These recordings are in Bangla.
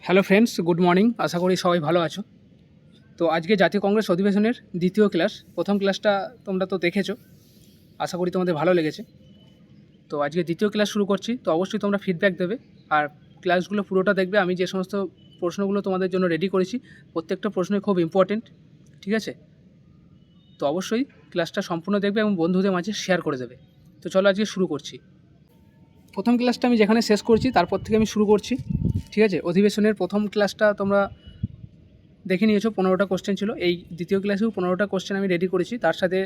Hello friends, good morning. আশা করি সবাই ভালো আছো। তো আজকে জাতীয় কংগ্রেস অধিবেশনের দ্বিতীয় ক্লাস, প্রথম ক্লাসটা তোমরা তো দেখেছো, আশা করি তোমাদের ভালো লেগেছে। তো আজকে দ্বিতীয় ক্লাস শুরু করছি, তো অবশ্যই তোমরা ফিডব্যাক দেবে আর ক্লাসগুলো পুরোটা দেখবে। আমি যে সমস্ত প্রশ্নগুলো তোমাদের জন্য রেডি করেছি, প্রত্যেকটা প্রশ্নই খুব ইম্পর্টেন্ট, ঠিক আছে? তো অবশ্যই ক্লাসটা সম্পূর্ণ দেখবে এবং বন্ধুদের মাঝে শেয়ার করে দেবে। তো চলো আজকে শুরু করছি। প্রথম ক্লাসটা আমি যেখানে শেষ করছি তারপর থেকে আমি শুরু করছি, ঠিক আছে? অধিবেশনের প্রথম ক্লাসটা তোমরা দেখে নিয়েছো, 15টা কোশ্চেন ছিল। এই দ্বিতীয় ক্লাসেও 15টা কোশ্চেন আমি রেডি করেছি, তার সাথে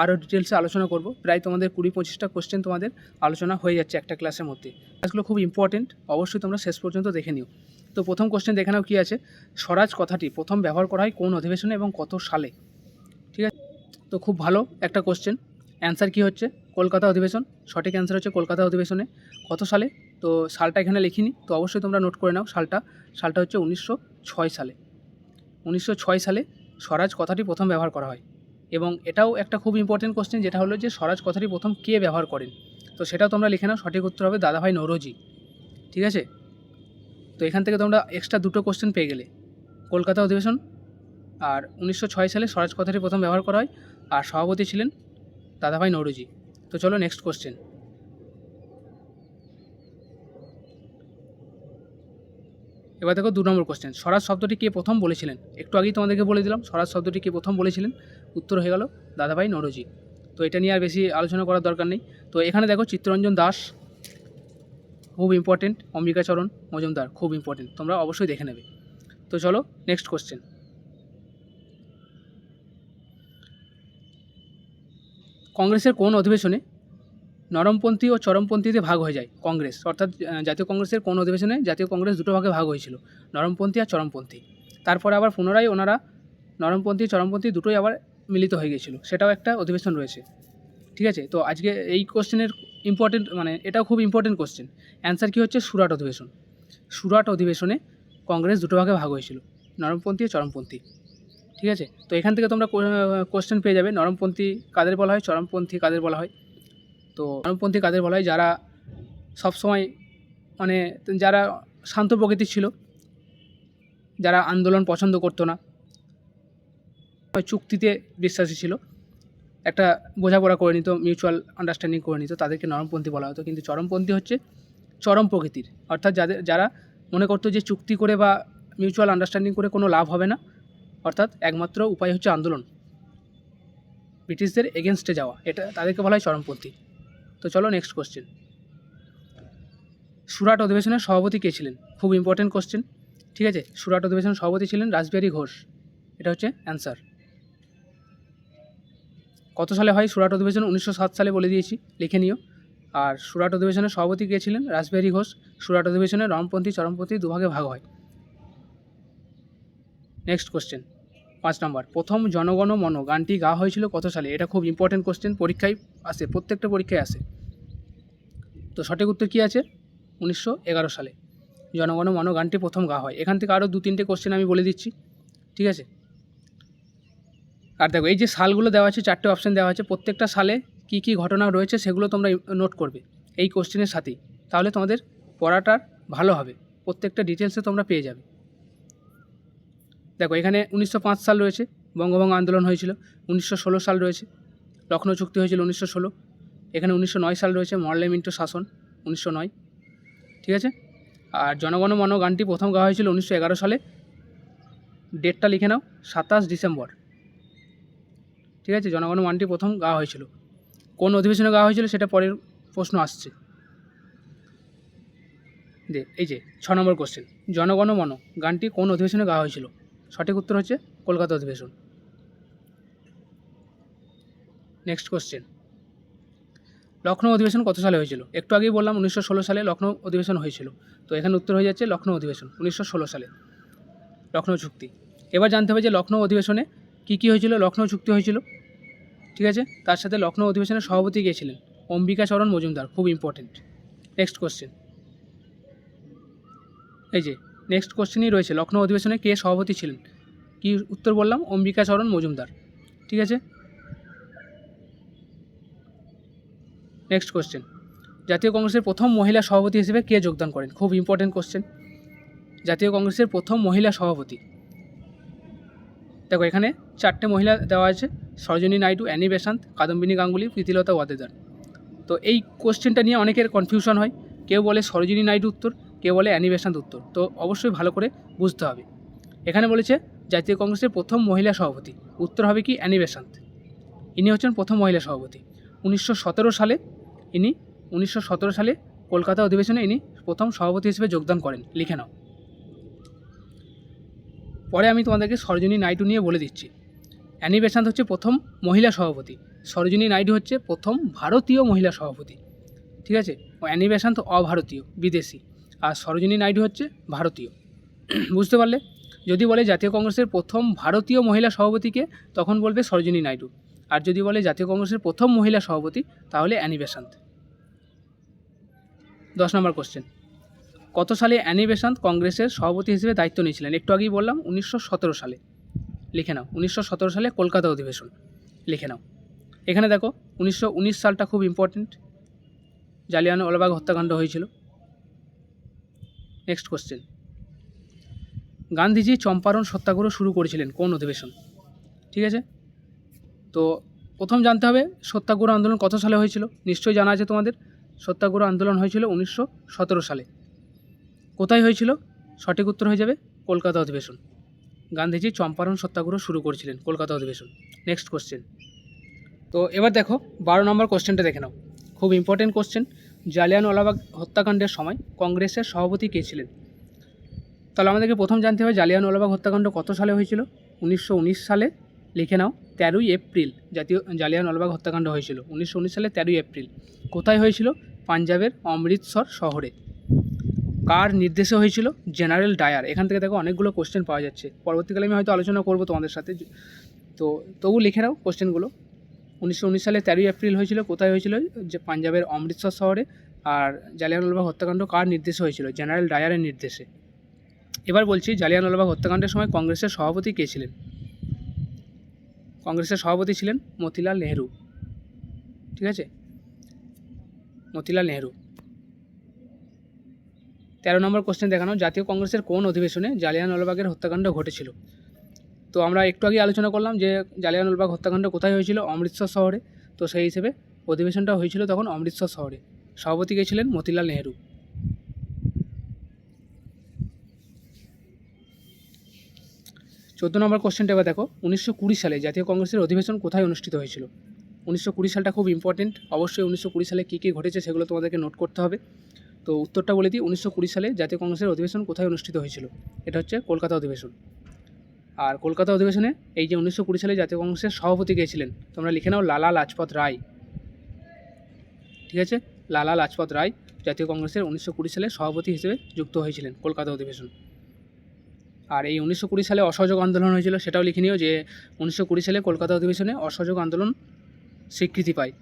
আরও ডিটেলসে আলোচনা করব। প্রায় তোমাদের 20-25টা কোশ্চেন তোমাদের আলোচনা হয়ে যাচ্ছে একটা ক্লাসের মধ্যে। ক্লাসগুলো খুব ইম্পর্টেন্ট, অবশ্যই তোমরা শেষ পর্যন্ত দেখে নিও। তো প্রথম কোশ্চেন দেখে নাও কী আছে। স্বরাজ কথাটি প্রথম ব্যবহার করা হয় কোন অধিবেশনে এবং কত সালে? ঠিক আছে, তো খুব ভালো একটা কোশ্চেন। অ্যান্সার কী হচ্ছে? কলকাতা অধিবেশন। সঠিক অ্যান্সার হচ্ছে কলকাতা অধিবেশনে। কত সালে? তো সালটা এখানে লিখিনি, তো অবশ্যই তোমরা নোট করে নাও সালটা হচ্ছে 1906 সালে। 1906 সালে স্বরাজ কথাটি প্রথম ব্যবহার করা হয়। এবং এটাও একটা খুব ইম্পর্টেন্ট কোশ্চেন, যেটা হলো যে স্বরাজ কথাটি প্রথম কে ব্যবহার করেন? তো সেটাও তোমরা লিখে নাও। সঠিক উত্তর হবে দাদাভাই নৌরোজি, ঠিক আছে? তো এখান থেকে তোমরা এক্সট্রা দুটো কোশ্চেন পেয়ে গেলে। কলকাতা অধিবেশন আর 1906 সালে স্বরাজ কথাটি প্রথম ব্যবহার করা হয়, আর সভাপতি ছিলেন দাদাভাই নৌরোজি। তো চলো নেক্সট কোশ্চেন। এবার দেখো 2 নম্বর কোশ্চেন। স্বরাজ শব্দটি কে প্রথম বলেছিলেন? একটু আগেই তোমাদেরকে বলে দিলাম স্বরাজ শব্দটি কে প্রথম বলেছিলেন। উত্তর হয়ে গেল দাদাভাই নৌরোজি। তো এটা নিয়ে আর বেশি আলোচনা করার দরকার নেই। তো এখানে দেখো চিত্তরঞ্জন দাস খুব ইম্পর্টেন্ট, অম্বিকাচরণ মজুমদার খুব ইম্পর্টেন্ট, তোমরা অবশ্যই দেখে নেবে। তো চলো নেক্সট কোশ্চেন। কংগ্রেসের কোন অধিবেশনে নরমপন্থী ও চরমপন্থীতে ভাগ হয়ে যায় কংগ্রেস? অর্থাৎ জাতীয় কংগ্রেসের কোন অধিবেশনে জাতীয় কংগ্রেস দুটো ভাগে ভাগ হয়েছিল, নরমপন্থী আর চরমপন্থী। তারপরে আবার পুনরায় ওনারা নরমপন্থী চরমপন্থী দুটোই আবার মিলিত হয়ে গিয়েছিল, সেটাও একটা অধিবেশন রয়েছে, ঠিক আছে? তো আজকে এই কোশ্চেনের ইম্পর্টেন্ট, মানে এটাও খুব ইম্পর্টেন্ট কোশ্চেন। অ্যান্সার কী হচ্ছে? সুরাট অধিবেশন। সুরাট অধিবেশনে কংগ্রেস দুটো ভাগে ভাগ হয়েছিল, নরমপন্থী ও চরমপন্থী, ঠিক আছে? তো এখান থেকে তোমরা কোশ্চেন পেয়ে যাবে, নরমপন্থী কাদের বলা হয়, চরমপন্থী কাদের বলা হয়। তো চরমপন্থী কাদের বলা হয়? যারা সবসময় মানে যারা শান্ত প্রকৃতির ছিল, যারা আন্দোলন পছন্দ করতো না, চুক্তিতে বিশ্বাসী ছিল, একটা বোঝাপড়া করে নিত, মিউচুয়াল আন্ডারস্ট্যান্ডিং করে নিত, তাদেরকে নরমপন্থী বলা হতো। কিন্তু চরমপন্থী হচ্ছে চরম প্রকৃতির, অর্থাৎ যারা মনে করতো যে চুক্তি করে বা মিউচুয়াল আন্ডারস্ট্যান্ডিং করে কোনো লাভ হবে না, অর্থাৎ একমাত্র উপায় হচ্ছে আন্দোলন, ব্রিটিশদের এগেনস্টে যাওয়া, এটা তাদেরকে বলা হয় চরমপন্থী। তো চলো নেক্সট কোশ্চেন। সুরাট অধিবেশনের সভাপতি কে ছিলেন? খুব ইম্পর্টেন্ট কোশ্চেন, ঠিক আছে? সুরাট অধিবেশনের সভাপতি ছিলেন রাসবিহারী ঘোষ, এটা হচ্ছে অ্যান্সার। কত সালে হয় সুরাট অধিবেশন? 1907 সালে বলে দিয়েছি, লিখে নিও। আর সুরাট অধিবেশনের সভাপতি কে ছিলেন? রাসবিহারী ঘোষ। সুরাট অধিবেশনে নরমপন্থী চরমপন্থী দুভাগে ভাগ হয়। নেক্সট কোশ্চেন, 5 নম্বর। প্রথম জনগণ মন গানটি গাওয়া হয়েছিল কত সালে? এটা খুব ইম্পর্টেন্ট কোশ্চেন, পরীক্ষায় আসে, প্রত্যেকটা পরীক্ষায় আসে। তো সঠিক উত্তর কী আছে? 1911 সালে জনগণ মন গানটি প্রথম গাওয়া হয়। এখান থেকে আরও 2-3টে কোশ্চেন আমি বলে দিচ্ছি, ঠিক আছে? আর দেখো এই যে সালগুলো দেওয়া আছে, 4টে অপশান দেওয়া আছে, প্রত্যেকটা সালে কী কী ঘটনা রয়েছে সেগুলো তোমরা নোট করবে এই কোশ্চেনের সাথেই, তাহলে তোমাদের পড়াটার ভালো হবে, প্রত্যেকটা ডিটেলসে তোমরা পেয়ে যাবে। দেখো এখানে 1905 সাল রয়েছে, বঙ্গভঙ্গ আন্দোলন হয়েছিল। 1916 সাল রয়েছে, লখনৌ চুক্তি হয়েছিল 1916। এখানে 1909 সাল রয়েছে, মরলে মিন্টো শাসন, 1909, ঠিক আছে? আর জনগণ মন গানটি প্রথম গাওয়া হয়েছিল 1911 সালে, ডেটটা লিখে নাও, 27 ডিসেম্বর, ঠিক আছে? জনগণ মনটি প্রথম গাওয়া হয়েছিল। কোন অধিবেশনে গাওয়া হয়েছিল সেটা পরের প্রশ্ন আসছে। এই যে 6 নম্বর কোশ্চেন, জনগণ মন গানটি কোন অধিবেশনে গাওয়া হয়েছিল? সঠিক উত্তর হচ্ছে কলকাতা অধিবেশন। নেক্সট কোশ্চেন, লখনৌ অধিবেশন কত সালে হয়েছিল? একটু আগেই বললাম 1916 সালে লখনৌ অধিবেশন হয়েছিল। তো এখানে উত্তর হয়ে যাচ্ছে লখনৌ অধিবেশন, 1916 সালে, লখনৌ চুক্তি। এবার জানতে হবে যে লখনৌ অধিবেশনে কী কী হয়েছিল। লখনৌ চুক্তি হয়েছিল, ঠিক আছে? তার সাথে লখনৌ অধিবেশনের সভাপতি কে ছিলেন? অম্বিকাচরণ মজুমদার, খুব ইম্পর্টেন্ট। নেক্সট কোশ্চেন, এই যে নেক্সট কোশ্চেনই রয়েছে, লখনৌ অধিবেশনে কে সভাপতি ছিলেন? কি উত্তর বললাম? অম্বিকাচরণ মজুমদার, ঠিক আছে? নেক্সট কোশ্চেন, জাতীয় কংগ্রেসের প্রথম মহিলা সভাপতি হিসেবে কে যোগদান করেন? খুব ইম্পর্টেন্ট কোশ্চেন, জাতীয় কংগ্রেসের প্রথম মহিলা সভাপতি? দেখো এখানে 4টে মহিলা দেওয়া আছে, সরোজিনী নাইডু, অ্যানি বেসান্ত, কাদম্বিনী গাঙ্গুলি, প্রীতিলতা ওয়াদ্দেদার। তো এই কোশ্চেনটা নিয়ে অনেকের কনফিউশন হয়, কেউ বলে সরোজিনী নাইডু উত্তর, কেউ বলে অ্যানি বেসান্ত উত্তর। তো অবশ্যই ভালো করে বুঝতে হবে। এখানে বলেছে জাতীয় কংগ্রেসের প্রথম মহিলা সভাপতি, উত্তর হবে কি অ্যানি বেসান্ত। ইনি হচ্ছেন প্রথম মহিলা সভাপতি 1917 সালে। ইনি 1917 সালে কলকাতা অধিবেশনে ইনি প্রথম সভাপতি হিসেবে যোগদান করেন, লিখে নাও। পরে আমি তোমাদেরকে সরোজিনী নাইডু নিয়ে বলে দিচ্ছি। অ্যানি বেসান্ত হচ্ছে প্রথম মহিলা সভাপতি, সরোজিনী নাইডু হচ্ছে প্রথম ভারতীয় মহিলা সভাপতি, ঠিক আছে। অ্যানি বেসান্ত অভারতীয়, বিদেশি, আর সরোজিনী নাইডু হচ্ছে ভারতীয়। বুঝতে পারলে? যদি বলে জাতীয় কংগ্রেসের প্রথম ভারতীয় মহিলা সভাপতিকে, তখন বলবে সরোজিনী নাইডু। আর যদি বলে জাতীয় কংগ্রেসের প্রথম মহিলা সভাপতি, তাহলে অ্যানি বেসান্ত। 10 নম্বর কোশ্চেন, কত সালে অ্যানি বেসান্ত কংগ্রেসের সভাপতি হিসেবে দায়িত্ব নিয়েছিলেন? একটু আগেই বললাম 1917 সালে, লিখে নাও। 1917 সালে কলকাতা অধিবেশন, লিখে নাও। এখানে দেখো 1919 সালটা খুব ইম্পর্টেন্ট, জালিয়ানওয়ালাবাগ হত্যাকাণ্ড হয়েছিল। নেক্সট কোশ্চেন, গান্ধীজি চম্পারণ সত্যাগ্রহ শুরু করেছিলেন কোন অধিবেশন? ঠিক আছে, তো প্রথম জানতে হবে সত্যাগ্রহ আন্দোলন কত সালে হয়েছিল। নিশ্চয়ই জানা আছে তোমাদের, সত্যাগ্রহ আন্দোলন হয়েছিল 1917 সালে। কোথায় হয়েছিল? সঠিক উত্তর হয়ে যাবে কলকাতা অধিবেশন। গান্ধীজি চম্পারণ সত্যাগ্রহ শুরু করেছিলেন কলকাতা অধিবেশন। নেক্সট কোশ্চেন, তো এবার দেখো 12 নম্বর কোশ্চেনটা দেখে নাও, খুব ইম্পর্টেন্ট কোশ্চেন। জালিয়ানওয়ালাবাগ হত্যাকাণ্ডের সময় কংগ্রেসের সভাপতি কে ছিলেন? তাহলে আমাদেরকে প্রথম জানতে হবে জালিয়ানওয়ালাবাগ হত্যাকাণ্ড কত সালে হয়েছিল। 1919 সালে, লিখে নাও। 13ই এপ্রিল জালিয়ানওয়ালাবাগ হত্যাকাণ্ড হয়েছিল 1919 সালে 13ই এপ্রিল। কোথায় হয়েছিল? পাঞ্জাবের অমৃতসর শহরে। কার নির্দেশে হয়েছিল? General Dyer. এখান থেকে দেখো অনেকগুলো কোশ্চেন পাওয়া যাচ্ছে, পরবর্তীকালে আমি হয়তো আলোচনা করব তোমাদের সাথে, তো তবু লিখে নাও কোশ্চেনগুলো। 1919 সালে 13ই এপ্রিল হয়েছিল, কোথায় হয়েছিল? যে পাঞ্জাবের অমৃতসর শহরে। আর জালিয়ানওয়ালাবাগ হত্যাকাণ্ড কার নির্দেশে হয়েছিল? জেনারেল ডায়ারের নির্দেশে। এবার বলছি জালিয়ানওয়ালাবাগ হত্যাকাণ্ডের সময় কংগ্রেসের সভাপতি কে ছিলেন? কংগ্রেসের সভাপতি ছিলেন মতিলাল নেহেরু, ঠিক আছে, মতিলাল নেহেরু। 13 নম্বর কোশ্চেন দেখানো, জাতীয় কংগ্রেসের কোন অধিবেশনে জালিয়ানওয়ালাবাগের হত্যাকাণ্ড ঘটেছিল? তো আমরা একটু আগে আলোচনা করলাম যে জালিয়ানওয়ালাবাগ হত্যাকাণ্ড কোথায় হয়েছিল? অমৃতসর শহরে। তো সেই হিসেবে অধিবেশনটা হয়েছিল তখন অমৃতসর শহরে। সভাপতি কে ছিলেন? মতিলাল নেহেরু। 14 নম্বর কোশ্চেনটা এবার দেখো, 1920 সালে জাতীয় কংগ্রেসের অধিবেশন কোথায় অনুষ্ঠিত হয়েছিল? 1920 সালটা খুব ইম্পর্টেন্ট, অবশ্যই 1920 সালে কী কী ঘটেছে সেগুলো তোমাদেরকে নোট করতে হবে। তো উত্তরটা বলে দিই, 1920 সালে জাতীয় কংগ্রেসের অধিবেশন কোথায় অনুষ্ঠিত হয়েছিল? এটা হচ্ছে কলকাতা অধিবেশন। আর কলকাতা অধিবেশনে এই যে 1920 সালে জাতীয় কংগ্রেসের সভাপতি কে ছিলেন? তোমরা লিখে নাও লালা লাজপত রায়, ঠিক আছে। লালা লাজপত রায় জাতীয় কংগ্রেসের 1920 সালে সভাপতি হিসেবে যুক্ত হয়েছিলেন কলকাতা অধিবেশন। আর এই 1920 সালে অসহযোগ আন্দোলন হয়েছিল, সেটাও লিখে নিও যে 1920 সালে কলকাতা অধিবেশনে অসহযোগ আন্দোলন স্বীকৃতি পায়।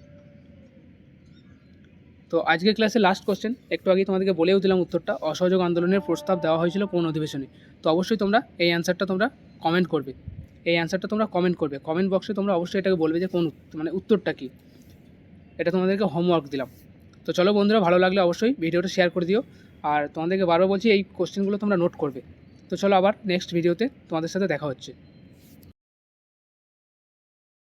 তো আজকের ক্লাসে লাস্ট কোশ্চেন, একটু আগে তোমাদেরকে বলেও দিলাম উত্তরটা, অসহযোগ আন্দোলনের প্রস্তাব দেওয়া হয়েছিল কোন অধিবেশনে? তো অবশ্যই তোমরা এই অ্যান্সারটা তোমরা কমেন্ট করবে, এই অ্যান্সারটা তোমরা কমেন্ট করবে, কমেন্ট বক্সে তোমরা অবশ্যই এটাকে বলবে যে কোন মানে উত্তরটা কী। এটা তোমাদেরকে হোমওয়ার্ক দিলাম। তো চলো বন্ধুরা, ভালো লাগলে অবশ্যই ভিডিওটা শেয়ার করে দিও। আর তোমাদেরকে বারবার বলছি এই কোশ্চেনগুলো তোমরা নোট করবে। তো চলো আবার নেক্সট ভিডিওতে তোমাদের সাথে দেখা হচ্ছে।